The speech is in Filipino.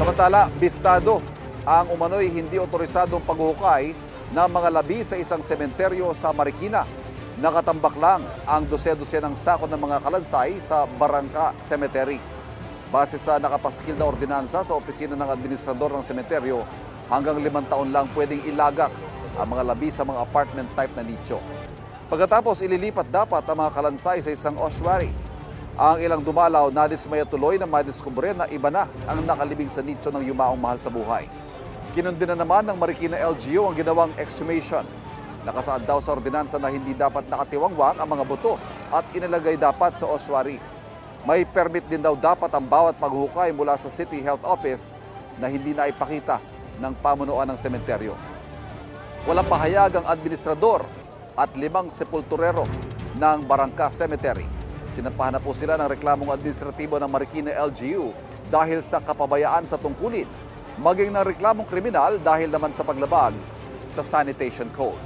Samantala, bistado ang umano'y hindi otorisadong paghuhukay ng mga labi sa isang sementeryo sa Marikina. Nakatambak lang ang dose-dosenang sako ng mga kalansay sa Barangka Cemetery. Base sa nakapaskil na ordinansa sa opisina ng administrador ng sementeryo, hanggang 5 taon lang pwedeng ilagak ang mga labi sa mga apartment type na nicho. Pagkatapos ililipat dapat ang mga kalansay sa isang ossuary. Ang ilang dumalaw nadismaya tuloy na madiskubre na iba na ang nakalibing sa nicho ng yumaong mahal sa buhay. Kinundina naman ng Marikina LGU ang ginawang exhumation. Nakasaad daw sa ordinansa na hindi dapat nakatiwangwang ang mga buto at inilagay dapat sa ossuary. May permit din daw dapat ang bawat paghuhukay mula sa City Health Office na hindi na ipakita ng pamunuan ng sementeryo. Walang pahayag ang administrador at 5 sepulturero ng Barangka Cemetery. Sinampahan na po sila ng reklamong administratibo ng Marikina LGU dahil sa kapabayaan sa tungkulin, maging ng reklamong kriminal dahil naman sa paglabag sa sanitation code.